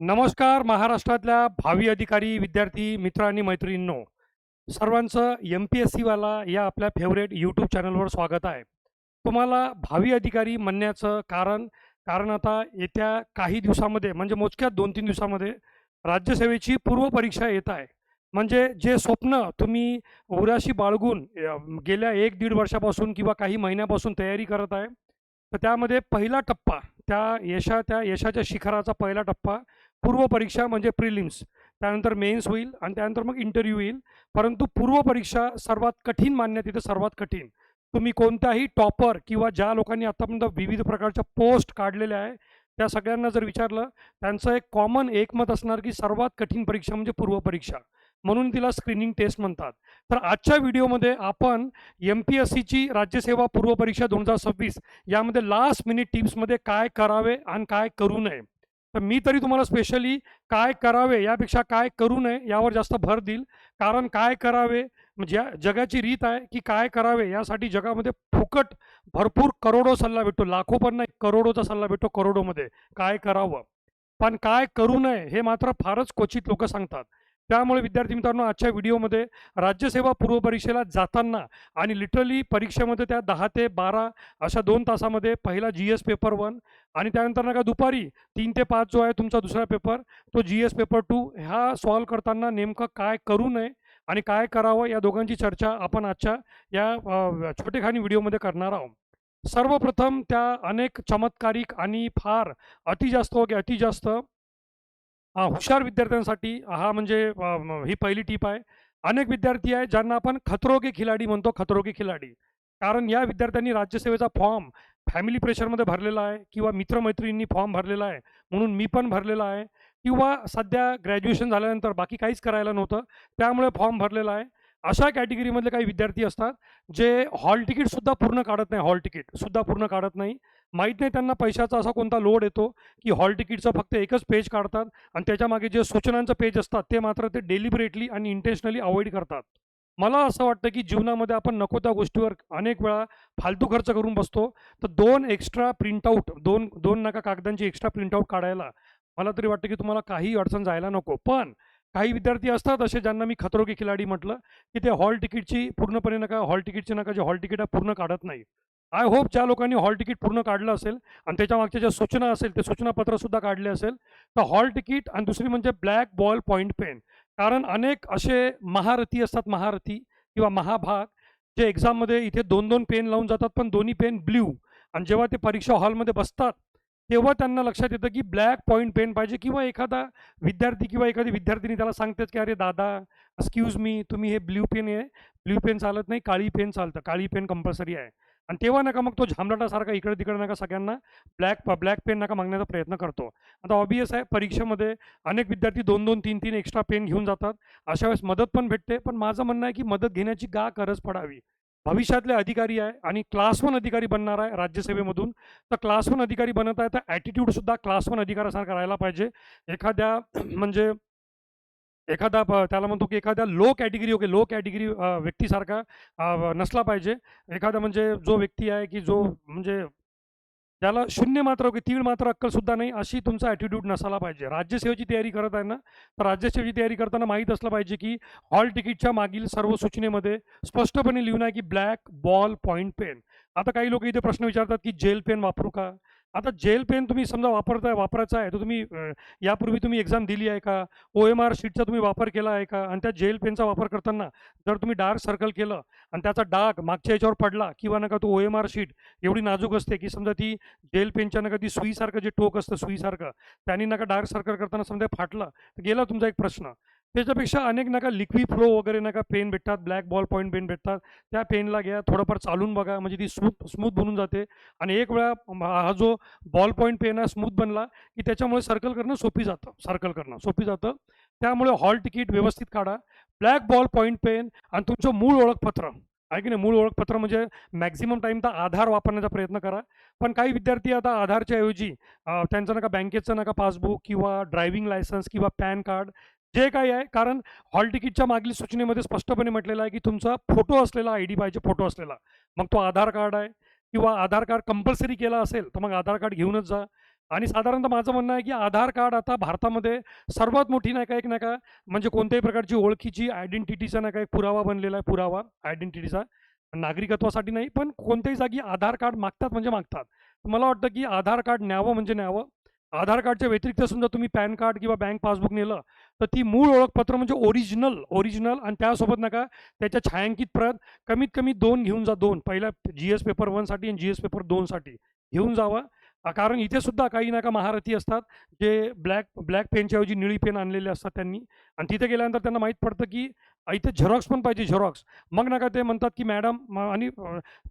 नमस्कार महाराष्ट्रातल्या भावी अधिकारी, विद्यार्थी, मित्र आणि मैत्रिणींनो, सर्वांचं एम-पी-एस-सी वाला या आपल्या फेव्हरेट यूट्यूब चॅनलवर स्वागत आहे. तुम्हाला भावी अधिकारी म्हणण्याचं कारण आता येत्या काही दिवसामध्ये म्हणजे मोजक्या 2-3 दिवसामध्ये राज्यसेवेची पूर्वपरीक्षा येत आहे. म्हणजे जे स्वप्न तुम्ही उराशी बाळगून गेल्या 1-1.5 वर्षापासून किंवा काही महिन्यापासून तयारी करत आहे, तर त्यामध्ये पहिला टप्पा त्या यशाच्या शिखराचा पहिला टप्पा पूर्वपरीक्षा म्हणजे प्रिलिम्स. त्यानंतर मेन्स होईल आणि त्यानंतर मग इंटरव्ह्यू येईल. परंतु पूर्वपरीक्षा सर्वात कठीण मानण्यात येते, सर्वात कठीण. तुम्ही कोणत्याही टॉपर किंवा ज्या लोकांनी आतापर्यंत विविध प्रकारच्या पोस्ट काढलेल्या आहे, त्या सगळ्यांना जर विचारलं, त्यांचं एक कॉमन एकमत असणार की सर्वात कठीण परीक्षा म्हणजे पूर्वपरीक्षा. म्हणून तिला स्क्रीनिंग टेस्ट म्हणतात. तर आजच्या व्हिडिओमध्ये आपण एम-पी-एस-सीची राज्यसेवा पूर्वपरीक्षा 2026 यामध्ये लास्ट मिनिट टिप्समध्ये काय करावे आणि काय करू नये. तर मी तरी तुम्हाला स्पेशली काय करावे यापेक्षा काय करू नये यावर जास्त भर देईल. कारण काय करावे म्हणजे जगाची रीत आहे की काय करावे यासाठी जगामध्ये फुकट भरपूर करोडो सल्ला भेटतो. लाखो पण नाही, करोडोचा सल्ला भेटतो करोडोमध्ये. काय करावं? पण काय करू नये हे मात्र फारच क्वचित लोकं सांगतात. त्यामुळे विद्यार्थी मित्रांनो, आजच्या व्हिडिओमध्ये राज्यसेवा पूर्वपरीक्षेला जाताना आणि लिटरली परीक्षेमध्ये त्या 10 ते 12 अशा 2 तासामध्ये पहिला जी-एस पेपर 1 आणि त्यानंतर नाही का दुपारी 3 ते 5 जो आहे तुमचा दुसरा पेपर, तो जी-एस पेपर 2 ह्या सॉल्व्ह करताना नेमकं काय करू नये आणि काय करावं या दोघांची चर्चा आपण आजच्या या छोटेखानी व्हिडिओमध्ये करणार आहोत. सर्वप्रथम त्या अनेक चमत्कारिक आणि फार अतिजास्त हुशार विद्यार्थ्यांसाठी हा म्हणजे ही पहिली टीप आहे. अनेक विद्यार्थी आहेत ज्यांना आपण खतरो के खिलाडी म्हणतो, खतरो के खिलाडी. कारण या विद्यार्थ्यांनी राज्यसेवेचा फॉर्म फॅमिली प्रेशरमध्ये भरलेला आहे किंवा मित्र-मैत्रिणींनी फॉर्म भरलेला आहे, म्हणून मी पण भरलेला आहे किंवा सध्या ग्रॅज्युएशन झाल्यानंतर बाकी काहीच करायला नव्हतं, त्यामुळे फॉर्म भरलेला आहे. अशा कॅटेगरीमधले काही विद्यार्थी असतात, जे हॉल तिकीटसुद्धा पूर्ण काढत नाही, हॉल तिकीटसुद्धा पूर्ण काढत नाही. माहीत नाही त्यांना पैशाचा असा कोणता लोड येतो, की हॉल तिकीटचं फक्त एकच पेज काढतात आणि त्याच्यामागे जे सूचनांचं पेज असतात ते मात्र ते डेलिबरेटली आणि इंटेन्शनली अवॉइड करतात. मला असं वाटतं की जीवनामध्ये आपण नको त्या गोष्टीवर अनेक वेळा फालतू खर्च करून बसतो. तर 2 एक्स्ट्रा प्रिंटआउट 2 नका कागदांची एक्स्ट्रा प्रिंटआउट काढायला मला तरी वाटतं की तुम्हाला काही अडचण जायला नको. पण काही विद्यार्थी असतात असे ज्यांना मी खतरो के खिलाडी म्हटलं, की ते हॉल तिकीटची पूर्णपणे नका हॉल तिकीटचे नका जे हॉल तिकीट आहे पूर्ण काढत नाही. आय होप ज्या लोकांनी हॉल तिकीट पूर्ण काढलं असेल आणि त्याच्यामागच्या ज्या सूचना असेल ते सूचनापत्रसुद्धा काढले असेल, तर हॉल तिकीट आणि दुसरी म्हणजे ब्लॅक बॉल पॉइंट पेन. कारण अनेक असे महारथी असतात, महारथी किंवा महाभाग, जे एक्झाममध्ये इथे 2-2 पेन लावून जातात, पण दोन्ही पेन ब्ल्यू आणि जेव्हा ते परीक्षा हॉलमध्ये बसतात, तेव्हा त्यांना लक्षात येतं की ब्लॅक पॉइंट पेन पाहिजे किंवा एखादा विद्यार्थी किंवा एखादी विद्यार्थिनी त्याला सांगतेच की "अरे दादा, एक्सक्यूज मी, तुम्ही हे ब्ल्यू पेन आहे, ब्ल्यू पेन चालत नाही, काळी पेन चालतं. काळी पेन कंपल्सरी आहे." आणि तेव्हा नका मग तो झामलाटासारखा इकडे-तिकडे नका सगळ्यांना ब्लॅक पेन नका मागण्याचा प्रयत्न करतो. आता ऑब्व्हियस आहे परीक्षेमध्ये अनेक विद्यार्थी 2-2, 3-3 एक्स्ट्रा पेन घेऊन जातात. अशा वेळेस मदत पण भेटते. पण माझं म्हणणं आहे की मदत घेण्याची का गरज पडावी? भविष्यातले अधिकारी आहे आणि क्लास 1 अधिकारी बनणार आहे राज्यसेवेमधून. तर क्लास 1 अधिकारी बनत आहे तर ॲटिट्यूडसुद्धा क्लास 1 अधिकाऱ्यासारखा राहायला पाहिजे. एखाद्या म्हणजे एखादा त्याला म्हणतो की एखाद्या लो कॅटेगरी व्यक्तीसारखा नसला पाहिजे. एखादा म्हणजे जो व्यक्ती आहे की जो म्हणजे ज्याला शून्य मात्र की तीळ मात्र अक्कलसुद्धा नाही, अशी तुमचा ॲटिट्यूड नसायला पाहिजे. राज्यसेवेची तयारी करत आहे ना, तर राज्यसेवेची तयारी करताना माहीत असलं पाहिजे की हॉल तिकीटच्या मागील सर्व सूचनेमध्ये स्पष्टपणे लिहून आहे की ब्लॅक बॉल पॉइंट पेन. आता काही लोक इथे प्रश्न विचारतात की जेल पेन वापरू का? आता जेल पेन तुम्ही समजा वापरायचा आहे, तर तुम्ही यापूर्वी तुम्ही एक्झाम दिली आहे का? OMR शीटचा तुम्ही वापर केला आहे का? आणि त्या जेल पेनचा वापर करताना जर तुम्ही डार्क सर्कल केलं आणि त्याचा डाग मागच्या याच्यावर पडला किंवा नका तो OMR शीट एवढी नाजूक असते की समजा ती जेल पेनच्या नका ती सुईसारखं जे टोक असतं सुईसारखं, त्याने नका डार्क सर्कल करताना समजा फाटलं, तर गेला तुमचा एक प्रश्न. त्याच्यापेक्षा अनेक नका लिक्विड फ्लो वगैरे नका पेन भेटतात, ब्लॅक बॉल पॉइंट पेन भेटतात. त्या पेनला घ्या, थोडंफार चालून बघा म्हणजे ती स्मूथ बनून जाते आणि एक वेळा हा जो बॉल पॉइंट पेन आहे स्मूथ बनला, की त्याच्यामुळे सर्कल करणं सोपी जातं. त्यामुळे हॉल तिकीट व्यवस्थित काढा. ब्लॅक बॉल पॉइंट पेन आणि तुमचं मूळ ओळखपत्र आहे की नाही, मूळ ओळखपत्र म्हणजे मॅक्सिमम टाईम तर आधार वापरण्याचा प्रयत्न करा. पण काही विद्यार्थी आता आधारच्या ऐवजी त्यांचं नका बँकेचं नका पासबुक किंवा ड्रायव्हिंग लायसन्स किंवा पॅन कार्ड जे काही आहे, कारण हॉल तिकीटच्या मागील सूचनेमध्ये स्पष्टपणे म्हटलेलं आहे की तुमचा फोटो असलेला आय डी पाहिजे, फोटो असलेला. मग तो आधार कार्ड आहे किंवा आधार कार्ड कंपल्सरी केला असेल तर मग आधार कार्ड घेऊनच जा. आणि साधारणतः माझं म्हणणं आहे, की आधार कार्ड आता भारतामध्ये सर्वात मोठी नाही का एक नाही का म्हणजे कोणत्याही प्रकारची ओळखीची आयडेंटिटीचा नाही का एक पुरावा बनलेला आहे, पुरावा आयडेंटिटीचा. नागरिकत्वासाठी नाही, पण कोणत्याही जागी आधार कार्ड मागतात म्हणजे मागतात. मला वाटतं, की आधार कार्ड न्यावं म्हणजे न्यावं. आधार कार्डच्या व्यतिरिक्त समजा तुम्ही पॅन कार्ड किंवा बँक पासबुक नेलं, तर ती मूळ ओळखपत्र म्हणजे ओरिजिनल आणि त्यासोबत नका त्याच्या छायांकित प्रत कमीत कमी 2 घेऊन जा. 2 पहिला जी-एस पेपर 1 साठी आणि जी-एस पेपर 2 साठी घेऊन जावा. कारण इथे सुद्धा काही नाही का महारथी असतात, जे ब्लॅक ब्लॅक पेनच्या ऐवजी निळी पेन आणलेले असतात त्यांनी आणि तिथे गेल्यानंतर त्यांना माहीत पडतं, की इथे झेरॉक्स पण पाहिजे झेरॉक्स. मग नका ते म्हणतात, की मॅडम आणि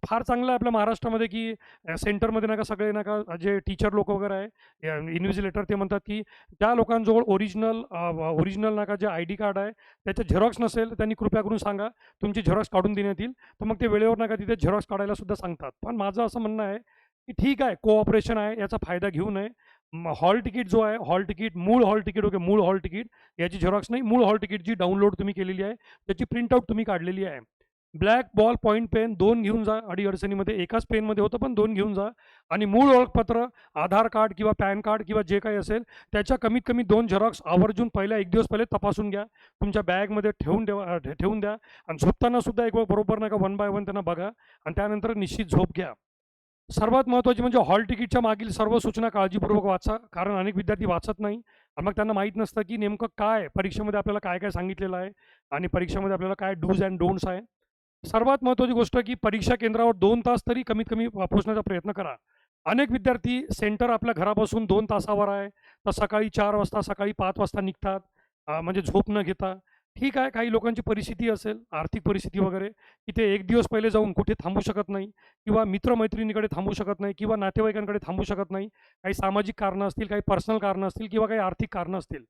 फार चांगलं आहे आपल्या महाराष्ट्रामध्ये, की सेंटरमध्ये नका सगळे नका जे टीचर लोक वगैरे आहे इन्व्हिजिलेटर ते म्हणतात, की ज्या लोकांजवळ ओरिजिनल नका जे आय डी कार्ड आहे त्याचे झेरॉक्स नसेल त्यांनी कृपया करून सांगा, तुमची झेरॉक्स काढून देण्यात येईल. तर मग ते वेळेवर नका तिथे झेरॉक्स काढायला सुद्धा सांगतात. पण माझं असं म्हणणं आहे, की ठीक आहे कोऑपरेशन आहे याचा फायदा घेऊ नये. हॉल तिकीट जो आहे हॉल तिकीट मूळ हॉल तिकीट ओके मूळ हॉल तिकीट याची झेरॉक्स नाही, मूळ हॉल तिकीट जी डाउनलोड तुम्ही केलेली आहे त्याची प्रिंटआउट तुम्ही काढलेली आहे. ब्लॅक बॉल पॉईंट पेन 2 घेऊन जा. अडीअडचणीमध्ये एकाच पेनमध्ये होतं पण 2 घेऊन जा आणि मूळ ओळखपत्र आधार कार्ड किंवा पॅन कार्ड किंवा जे काही असेल त्याच्या कमीत कमी 2 झेरॉक्स आवर्जून पहिल्या 1 दिवस पहिले तपासून घ्या. तुमच्या बॅगमध्ये ठेवून द्या आणि झोपताना सुद्धा एक वेळ बरोबर नाही का 1 बाय 1 त्यांना बघा आणि त्यानंतर निश्चित झोप घ्या. सर्वात महत्त्वाची म्हणजे हॉल तिकीटच्या मागील सर्व सूचना काळजीपूर्वक वाचा. कारण अनेक विद्यार्थी वाचत नाही आणि मग त्यांना माहीत नसतं, की नेमकं काय परीक्षेमध्ये आपल्याला काय-काय सांगितलेलं आहे आणि परीक्षेमध्ये आपल्याला काय डूज अँड डोंट्स आहे. सर्वात महत्त्वाची गोष्ट की परीक्षा केंद्रावर 2 तास तरी कमीत कमी पोहोचण्याचा प्रयत्न करा. अनेक विद्यार्थी सेंटर आपल्या घरापासून 2 तासावर आहे, तर सकाळी 4 वाजता, सकाळी 5 वाजता निघतात. म्हणजे झोप न घेता. ठीक आहे, काही लोकांची परिस्थिती असेल, आर्थिक परिस्थिती वगैरे, की ते 1 दिवस पहिले जाऊन कुठे थांबू शकत नाही किंवा मित्र-मैत्रिणीकडे थांबू शकत नाही किंवा नातेवाईकांकडे थांबू शकत नाही. काही सामाजिक कारणं असतील, काही पर्सनल कारणं असतील किंवा काही आर्थिक कारणं असतील.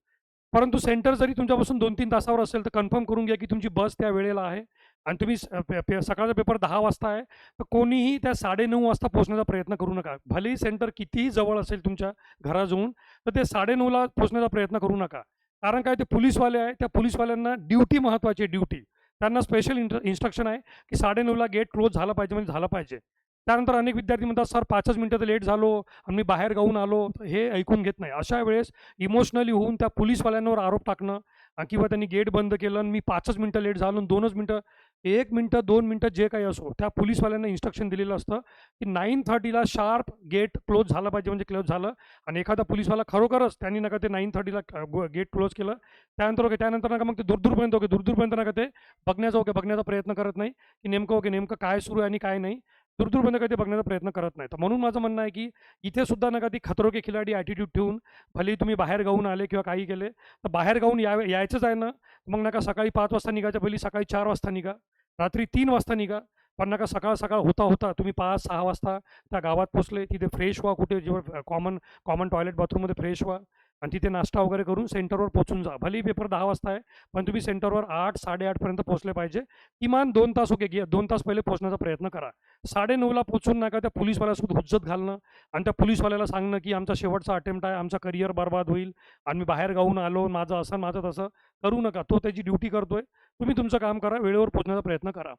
परंतु सेंटर जरी तुमच्यापासून 2-3 तासावर असेल, तर कन्फर्म करून घ्या, की तुमची बस त्या वेळेला आहे आणि तुम्ही सकाळचा पेपर 10 वाजता आहे, तर कोणीही त्या 9:30 वाजता पोहोचण्याचा प्रयत्न करू नका. भलेही सेंटर कितीही जवळ असेल तुमच्या घराजवळून, तर ते 9:30ला पोहोचण्याचा प्रयत्न करू नका. कारण काय ते पोलिसवाले आहे, त्या पोलिसवाल्यांना ड्युटी महत्त्वाची आहे ड्युटी. त्यांना स्पेशल इन्स्ट्रक्शन आहे, की 9:30ला गेट क्लोज झालं पाहिजे म्हणजे झालं पाहिजे. त्यानंतर अनेक विद्यार्थी म्हणतात, "सर 5च मिनिटं तर लेट झालो आणि मी बाहेर गाऊन आलो." हे ऐकून घेत नाही. अशा वेळेस इमोशनली होऊन त्या पोलिसवाल्यांवर आरोप टाकणं किंवा त्यांनी गेट बंद केलं आणि मी 5च मिनिटं लेट झालो आणि 2च मिनिटं 1 मिनिटं 2 मिनिटं जे काही असो, त्या पोलिसवाल्यांना इन्स्ट्रक्शन दिलेलं असतं, की 9:30ला शार्प गेट क्लोज झालं पाहिजे म्हणजे क्लोज झालं आणि एखादा पोलिसवाला खरोखरच त्यांनी नका ते 9:30ला गेट क्लोज केलं. त्यानंतर नका मग ते दूरपर्यंत नका ते बघण्याचा प्रयत्न करत नाही, की नेमकं काय सुरू आहे आणि काय नाही. दूरपर्यंत काही ते बघण्याचा प्रयत्न करत नाही. तर म्हणून माझं म्हणणं आहे, की इथे सुद्धा नका ती खतरो के खिलाडी ॲटिट्यूड ठेवून भलेही तुम्ही बाहेर गाऊन आले किंवा काही केले, तर बाहेर गाऊन यायचंच आहे ना, मग नका सकाळी 5 वाजता निघायच्या पहिली सकाळी 4 वाजता निघा, रात्री 3 वाजता निघा. पण नका सकाळ होता तुम्ही 5-6 वाजता त्या गावात पोहोचले, तिथे फ्रेश व्हा, कुठे जेव्हा कॉमन टॉयलेट बाथरूममध्ये फ्रेश व्हा आणि तिथे नाश्ता वगैरे करून सेंटरवर पोहोचून जा. भलेही पेपर 10 वाजता आहे, पण तुम्ही सेंटरवर 8-8:30 पर्यंत पोहोचले पाहिजे. किमान 2 तास 2 तास पहिले पोहोचण्याचा प्रयत्न करा. 9:30ला पोहोचून नका त्या पोलिसवाल्यासोबत हुज्जत घालणं आणि त्या पोलिसवाल्याला सांगणं, की आमचा शेवटचा अटेम्प्ट आहे, आमचा करिअर बरबाद होईल आणि मी बाहेर गाऊन आलो, माझं असं, माझं तसं. करू नका. तो त्याची ड्युटी करतोय. तुम्ही तुमचं काम करा, वेळेवर पोहोचण्याचा प्रयत्न करा.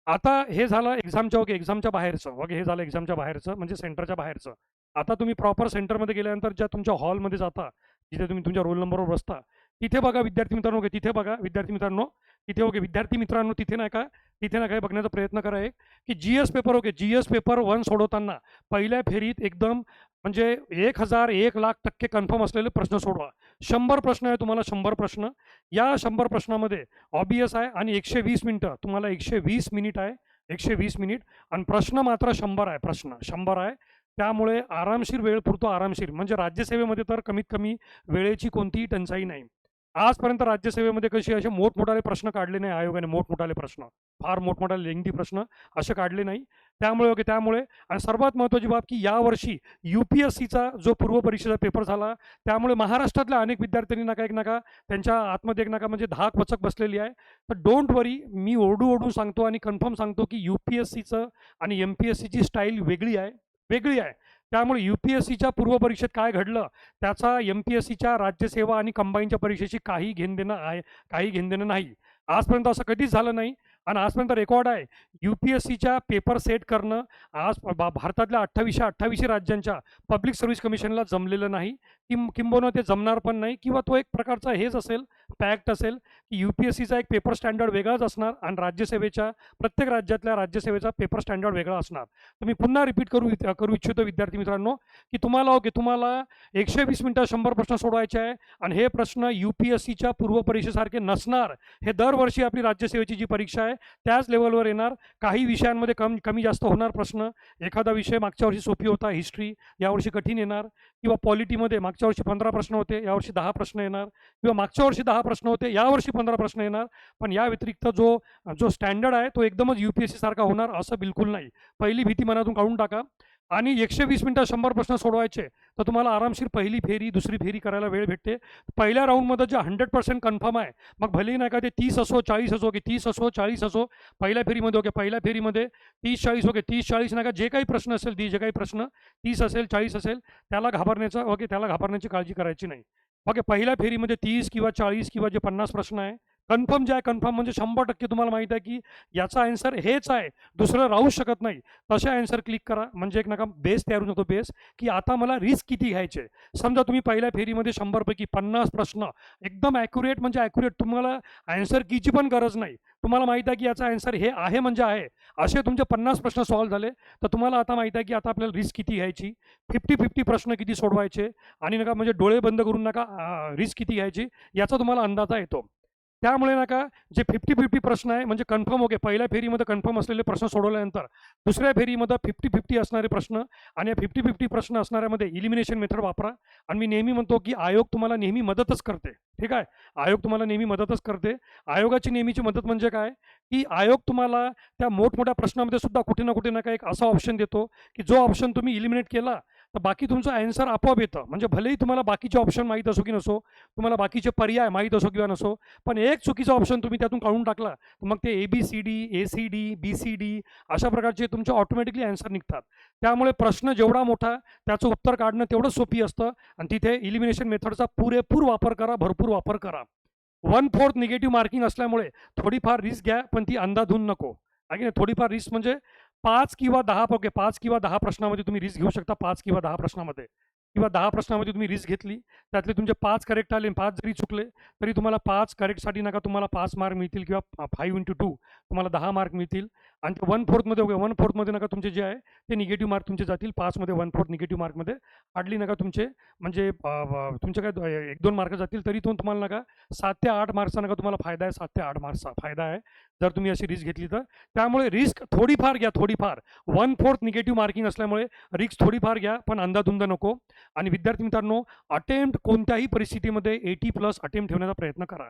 आता हे झालं एक्झामच्या बाहेरचं. हे झालं एक्झामच्या बाहेरचं म्हणजे सेंटरच्या बाहेरचं. आता तुम्ही प्रॉपर सेंटरमध्ये गेल्यानंतर ज्या तुमच्या हॉलमध्ये जाता, जिथे तुम्ही तुमच्या रोल नंबरवर बसता, तिथे बघा विद्यार्थी मित्रांनो, विद्यार्थी मित्रांनो तिथे नाही का हे बघण्याचा प्रयत्न करा एक, की जी-एस पेपर 1 सोडवताना पहिल्या फेरीत एकदम म्हणजे 1000 1,00,000% कन्फर्म असलेले प्रश्न सोडवा. 100 प्रश्न आहे तुम्हाला 100 प्रश्न. या 100 प्रश्नामध्ये ऑबियस आहे आणि 120 मिनिटं तुम्हाला 120 मिनिट आहे. 120 मिनिट आणि प्रश्न मात्र 100 आहे. प्रश्न 100 आहे. त्यामुळे आरामशीर वेळ पुरतो आरामशीर. म्हणजे राज्यसेवेमध्ये तर कमीत कमी वेळेची कोणतीही टंचाई नाही. आजपर्यंत राज्यसेवेमध्ये कसे असे मोठमोठाले प्रश्न काढले नाही आयोगाने. फार मोठमोठाले लेंग्दी प्रश्न असे काढले नाही. त्यामुळे आणि सर्वात महत्त्वाची बाब की यावर्षी UPSCचा जो पूर्वपरीक्षेचा पेपर झाला, त्यामुळे महाराष्ट्रातल्या अनेक विद्यार्थ्यांनी नका त्यांच्या आतमध्ये म्हणजे धाक वचक बसलेली आहे. तर डोंट वरी, मी ओरडून सांगतो आणि कन्फर्म सांगतो की UPSCचं आणि MPSCची स्टाईल वेगळी आहे. त्यामुळे UPSCच्या पूर्वपरीक्षेत काय घडलं, त्याचा MPSCच्या राज्यसेवा आणि कंबाईनच्या परीक्षेशी काही घेणं-देणं नाही. आजपर्यंत असं कधीच झालं नाही आणि आजपर्यंत रेकॉर्ड आहे UPSCच्या पेपर सेट करणं आज भारतातल्या 28 राज्यांच्या पब्लिक सर्व्हिस कमिशनला जमलेलं नाही, किंबहुना ते जमणार पण नाही, किंवा तो एक प्रकारचा हेच असेल, फॅक्ट असेल की UPSCचा एक पेपर स्टँडर्ड वेगळाच असणार आणि राज्यसेवेच्या प्रत्येक राज्यातल्या राज्यसेवेचा पेपर स्टँडर्ड वेगळा असणार. तर मी पुन्हा रिपीट करू इच्छितो विद्यार्थी मित्रांनो, की तुम्हाला 120 मिनिटात 100 प्रश्न सोडवायचे आहे आणि हे प्रश्न UPSCच्या पूर्वपरीक्षेसारखे नसणार. हे दरवर्षी आपली राज्यसेवेची जी परीक्षा आहे त्याच लेवलवर येणार. काही विषयांमध्ये कमी जास्त होणार प्रश्न. एखादा विषय मागच्या वर्षी सोपी होता, हिस्ट्री, यावर्षी कठीण येणार, किंवा पॉलिटीमध्ये मागच्या वर्षी 15 प्रश्न होते, यावर्षी 10 प्रश्न येणार, किंवा मागच्या वर्षी 10 प्रश्न होते, यावर्षी 15 प्रश्न येणार. पण या व्यतिरिक्त जो स्टँडर्ड आहे तो एकदमच UPSC सारखा होणार असं बिलकुल नाही. पहिली भीती मनातून काढून टाका. आणि 120 मिनिटात 100 प्रश्न सोडवायचे तर तुम्हाला आरामशीर पहिली फेरी, दुसरी फेरी करायला वेळ भेटते. पहिल्या राऊंडमध्ये जे 100% कन्फर्म आहे, मग भलेही नाही का ते 30 असो, 40 असो, की 30 असो, 40 असो, पहिल्या फेरीमध्ये ओके, पहिल्या फेरीमध्ये 30-40 ओके, 30-40 नाही का, जे काही प्रश्न असेल, जे काही प्रश्न 30 असेल, 40 असेल, त्याला घाबरण्याची काळजी करायची नाही. ओके, पहिल्या फेरीमध्ये 30 किंवा 40 किंवा जे 50 प्रश्न आहे, कन्फर्म जे आहे, कन्फर्म म्हणजे 100% तुम्हाला माहीत आहे की याचा आन्सर हेच आहे, दुसरं राहूच शकत नाही, तसे आन्सर क्लिक करा. म्हणजे एक नका बेस तयार होतो, बेस की आता मला रिस्क किती घ्यायचे. समजा तुम्ही पहिल्या फेरीमध्ये 100 पैकी 50 प्रश्न एकदम ॲक्युरेट, म्हणजे ॲक्युरेट, तुम्हाला आन्सर कीची पण गरज नाही, तुम्हाला माहीत आहे की याचा आन्सर हे आहे म्हणजे आहे, असे तुमचे 50 प्रश्न सॉल्व्ह झाले, तर तुम्हाला आता माहीत आहे की आता आपल्याला रिस्क किती घ्यायची, 50-50 प्रश्न किती सोडवायचे, आणि नका म्हणजे डोळे बंद करून नका रिस्क किती घ्यायची याचा तुम्हाला अंदाजा येतो. त्यामुळे नका जे 50-50 प्रश्न आहे म्हणजे कन्फर्म ओके, पहिल्या फेरीमध्ये कन्फर्म असलेले प्रश्न सोडवल्यानंतर दुसऱ्या फेरीमध्ये 50-50 असणारे प्रश्न, आणि या 50-50 प्रश्न असणाऱ्यामध्ये इलिमिनेशन मेथड वापरा. आणि मी नेहमी म्हणतो की आयोग तुम्हाला नेहमी मदतच करते, ठीक आहे, आयोग तुम्हाला नेहमी मदतच करते. आयोगाची नेहमीची मदत म्हणजे काय, की आयोग तुम्हाला त्या मोठमोठ्या प्रश्नामध्ये सुद्धा कुठे ना कुठे नका एक असा ऑप्शन देतो की जो ऑप्शन तुम्ही इलिमिनेट केला तर बाकी तुमचं आन्सर आपोआप येतं. म्हणजे भलेही तुम्हाला बाकीचे ऑप्शन माहीत असो की नसो, तुम्हाला बाकीचे पर्याय माहीत असो किंवा नसो, पण एक चुकीचा ऑप्शन तुम्ही त्यातून काढून टाकला तर मग ते ABCD, ACD, BCD अशा प्रकारचे तुमचे ऑटोमॅटिकली आन्सर निघतात. त्यामुळे प्रश्न जेवढा मोठा त्याचं उत्तर काढणं तेवढं सोपी असतं, आणि तिथे इलिमिनेशन मेथडचा पुरेपूर वापर करा, भरपूर वापर करा. 1/4 निगेटिव्ह मार्किंग असल्यामुळे थोडीफार रिस्क घ्या, पण ती अंधाधुंद नको. आहे की नाही, थोडीफार रिस्क म्हणजे 5 किंवा 10 ओके, 5 किंवा 10 प्रश्नामध्ये तुम्ही रिस्क घेऊ शकता. 5 किंवा 10 प्रश्नामध्ये, किंवा 10 प्रश्नामध्ये तुम्ही रिस्क घेतली, त्यातले तुमचे 5 करेक्ट आले, 5 जरी चुकले तरी तुम्हाला 5 करेक्टसाठी नका तुम्हाला 5 मार्क मिळतील, किंवा 5x2 तुम्हाला 10 मार्क मिळतील. आणि ते 1/4मध्ये ओके, 1/4मध्ये नका तुमचे जे आहे ते निगेटिव्ह मार्क तुमचे जातील. 5मध्ये 1/4 निगेटिव्ह मार्कमध्ये हार्डली नका तुमचे, म्हणजे तुमचे काय 1-2 मार्क जातील, तरी तुम्हाला नका 7 ते 8 मार्क्सचा नका तुम्हाला फायदा आहे, 7 ते 8 मार्क्सचा फायदा आहे जर तुम्ही अशी रिस्क घेतली तर. त्यामुळे रिस्क थोडीफार घ्या, थोडीफार. 1/4 निगेटिव्ह मार्किंग असल्यामुळे रिस्क थोडीफार घ्या, पण अंधाधुंद नको. आणि विद्यार्थी मित्रांनो, अटेम्प्ट कोणत्याही परिस्थितीमध्ये 80+ अटेम्प्ट ठेवण्याचा प्रयत्न करा.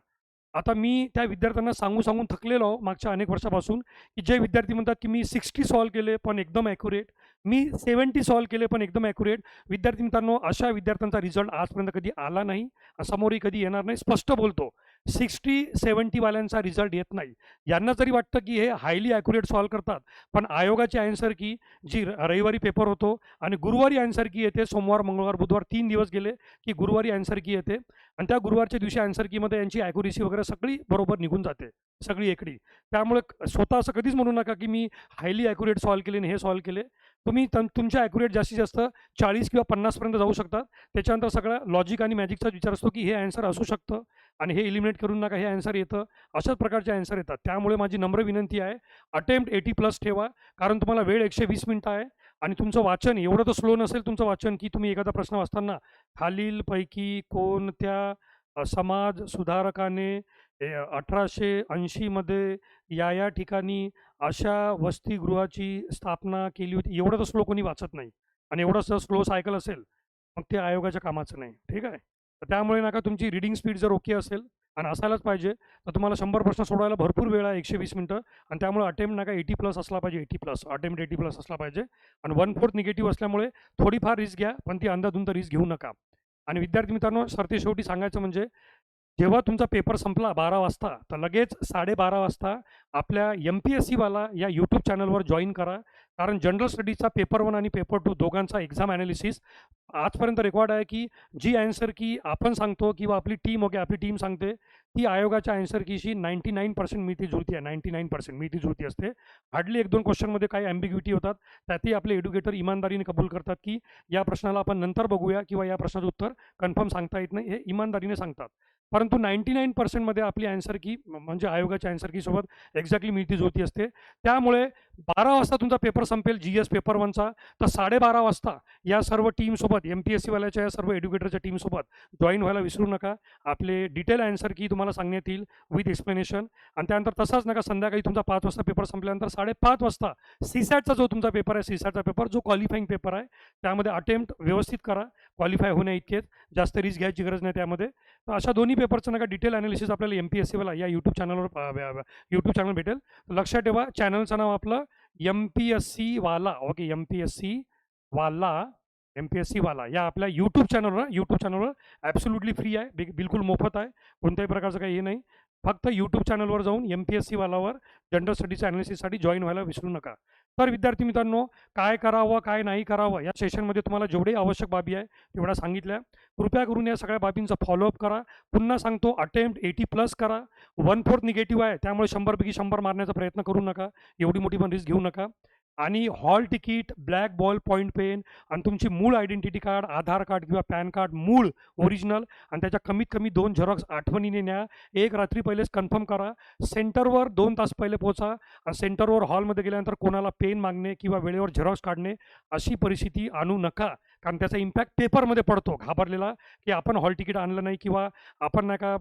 आता मी त्या विद्यार्थ्यांना सांगून थकलेलो आहो मागच्या अनेक वर्षापासून, की जे विद्यार्थी म्हणतात की मी 60 सॉल्व्ह केले पण एकदम ॲक्युरेट, मी 70 सॉल्व्ह केले पण एकदम ॲक्युरेट. विद्यार्थी मित्रांनो, अशा विद्यार्थ्यांचा रिझल्ट आजपर्यंत कधी आला नाही, समोरही कधी येणार नाही. स्पष्ट बोलतो, 60-70 वाल्यांचा रिझल्ट येत नाही. यांना जरी वाटतं की हे हायली ॲक्युरेट सॉल्व्ह करतात, पण आयोगाची आन्सर की जी रविवारी पेपर होतो आणि गुरुवारी आन्सर की येते, सोमवार, मंगळवार, बुधवार 3 दिवस गेले की गुरुवारी आन्सर की येते, आणि त्या गुरुवारच्या दिवशी आन्सर कीमध्ये यांची ॲक्युरेसी वगैरे सगळी बरोबर निघून जाते, सगळी एकडी. त्यामुळे स्वतः असं कधीच म्हणू नका की मी हायली ॲक्युरेट सॉल्व्ह केले आणि हे सॉल्व्ह केले. तुम्ही तुमच्या ॲक्युरेट जास्तीत जास्त 40 किंवा 50 जाऊ शकतात. त्याच्यानंतर सगळं लॉजिक आणि मॅजिकचा विचार असतो की हे आन्सर असू शकतं आणि हे इलिमिनेट करून नका, हे आन्सर येतं, अशाच प्रकारचे आन्सर येतात. त्यामुळे माझी नम्र विनंती आहे, अटेम्प्ट 80+ ठेवा, कारण तुम्हाला वेळ 120 मिनिटं आहे. आणि तुमचं वाचन एवढं तर स्लो नसेल तुमचं वाचन की तुम्ही एखादा प्रश्न वाचताना खालीलपैकी कोणत्या समाज सुधारकाने 1880 मध्ये या ठिकाणी अशा वसतिगृहाची स्थापना केली होती, एवढं तर स्लो कोणी वाचत नाही. आणि एवढं स्लो सायकल असेल मग ते आयोगाच्या कामाचं नाही, ठीक आहे. तर त्यामुळे नका, तुमची रीडिंग स्पीड जर ओके असेल आणि असायलाच पाहिजे, तर तुम्हाला 100 प्रश्न सोडवायला भरपूर वेळ आहे, 120 मिनिटं. आणि त्यामुळे अटेम्प्ट नका 80+ असला पाहिजे, 80+, अटेम्प्ट 80+ असला पाहिजे. आणि 1/4 निगेटिव्ह असल्यामुळे थोडीफार रिस्क घ्या, पण ती अंधाधुंद रिस्क घेऊ नका. आणि विद्यार्थी मित्रांनो, सरते शेवटी सांगायचं म्हणजे जेव्हा तुमचा पेपर संपला 12 वाजता, तर लगेच 12:30 वाजता आपल्या एम-पी-एस-सीवाला या यूट्यूब चॅनलवर जॉइन करा. कारण जनरल स्टडीजचा पेपर 1 आणि पेपर 2 दोघांचा एक्झाम ॲनालिसिस आजपर्यंत रेकॉर्ड आहे, की जी ॲन्सर की आपण सांगतो किंवा आपली टीम आपली टीम सांगते, ती आयोगाच्या ॲन्सर कीशी 99% मिळती-जुळती आहे. 99% मिळती-जुळती असते. हार्डली 1-2 क्वेश्चनमध्ये काही ॲम्बिग्युइटी होतात. त्यातही आपले एड्युकेटर इमानदारीने कबूल करतात, की या प्रश्नाला आपण नंतर बघूया किंवा या प्रश्नाचं उत्तर कन्फर्म सांगता येत नाही, हे इमानदारीने सांगतात. परंतु 99% मध्ये आपली ॲन्सर की म्हणजे आयोगाच्या ॲन्सर कीसोबत एक्झॅक्टली मिळती-जुळती असते. त्यामुळे 12 वाजता तुमचा पेपर संपेल जी-एस पेपर 1चा, तर 12:30 वाजता या सर्व टीमसोबत एम-पी-एस-सीवाल्याच्या या सर्व एड्युकेटरच्या टीमसोबत जॉइन व्हायला विसरू नका. आपले डिटेल ॲन्सर की तुम्हाला सांगण्यात येईल विथ एक्सप्लेनेशन. आणि त्यानंतर तसाच नका संध्याकाळी तुमचा 5 वाजता पेपर संपल्यानंतर 5:30 वाजता सी-सॅटचा जो तुमचा पेपर आहे, सी-सॅटचा पेपर जो क्वालिफाईंग पेपर आहे, त्यामध्ये अटेम्प्ट व्यवस्थित करा. क्वालिफाय होण्याइतकेच, जास्त रिस्क घ्यायची गरज नाही त्यामध्ये. तर अशा दोन्ही पेपरचं नका डिटेल ॲनालिसिस आपल्याला एम-पी-एस-सीवाला या यूट्यूब चॅनल भेटेल. लक्षात ठेवा, चॅनलचं नाव आपलं एम-पी-एस-सी वाला. ओके, एम-पी-एस-सी वाला या आपल्या यूट्यूब चॅनलवर ॲब्सोल्युटली फ्री आहे. बिलकुल मोफत आहे. कोणत्याही प्रकारचं काही हे नाही. फक्त यूट्यूब चॅनलवर जाऊन एम-पी-एस-सी वालावर जनरल स्टडीच्या ॲनालिसिससाठी जॉइन व्हायला विसरू नका. तर विद्यार्थी मित्रांनो, काय करावं, काय नाही करावं, या सेशनमध्ये तुम्हाला जेवढे आवश्यक बाबी आहे तेवढ्या सांगितल्या. कृपया करून या सगळ्या बाबींचा फॉलोअप करा. पुन्हा सांगतो, अटेम्प्ट 80+ करा. 1/4 निगेटिव्ह आहे, त्यामुळे 100 पैकी 100 मारण्याचा प्रयत्न करू नका. एवढी मोठी पण रिस्क घेऊ नका. आणि hall ticket, black ball point pen आणि तुमची मूळ आयडेंटिटी कार्ड, आधार कार्ड किंवा पॅन कार्ड मूळ ओरिजिनल आणि त्याच्या कमीत कमी 2 झेरॉक्स आठवणीने न्या. एक रात्री पहिलेच कन्फर्म करा. सेंटरवर 2 तास पहिले पोहोचा. आणि सेंटरवर हॉलमध्ये गेल्यानंतर कोणाला पेन मागणे किंवा वेळेवर झेरॉक्स काढणे अशी परिस्थिती आणू नका. कारण त्याचा इम्पॅक्ट पेपरमध्ये पडतो घाबरलेला, की आपण हॉल तिकीट आणलं नाही किंवा आपण नाही का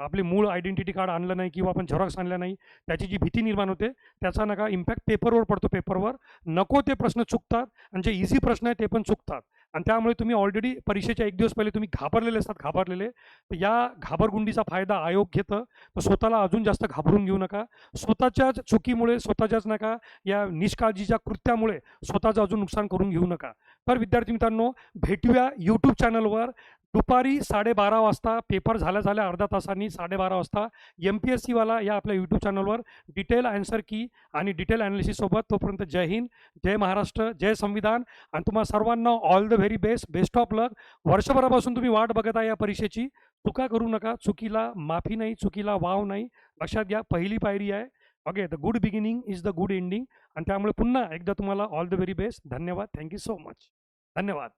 आपली मूळ आयडेंटिटी कार्ड आणलं नाही किंवा आपण झेरॉक्स आणल्या नाही, त्याची जी भीती निर्माण होते त्याचा नका इम्पॅक्ट पेपरवर पडतो. पेपरवर नको ते प्रश्न चुकतात आणि जे इझी प्रश्न आहेत ते पण चुकतात. आणि त्यामुळे तुम्ही ऑलरेडी परीक्षेच्या 1 दिवस पहिले तुम्ही घाबरलेले असतात. तर या घाबरगुंडीचा फायदा आयोग घेतं. तर स्वतःला अजून जास्त घाबरून घेऊ नका. स्वतःच्याच चुकीमुळे, स्वतःच्याच नका या निष्काळजीच्या कृत्यामुळे स्वतःचं अजून नुकसान करून घेऊ नका. तर विद्यार्थी मित्रांनो, भेटूया यूट्यूब चॅनलवर दुपारी 12:30 वाजता. पेपर झाल्या अर्ध्या तासांनी 12:30 वाजता एम-पी-एस-सीवाला या आपल्या यूट्यूब चॅनलवर डिटेल ॲन्सर की आणि डिटेल ॲनालिसिससोबत. तोपर्यंत जय हिंद, जय महाराष्ट्र, जय संविधान. आणि तुम्हाला सर्वांना all the very best, best of luck. वर्षभरापासून तुम्ही वाट बघत आहे या परीक्षेची. चुका करू नका. चुकीला माफी नाही, चुकीला वाव नाही. लक्षात घ्या, पहिली पायरी आहे. Okay, the good beginning is the good ending. आणि त्यामुळे पुन्हा एकदा तुम्हाला ऑल द व्हेरी बेस्ट. धन्यवाद. Thank you so much. धन्यवाद.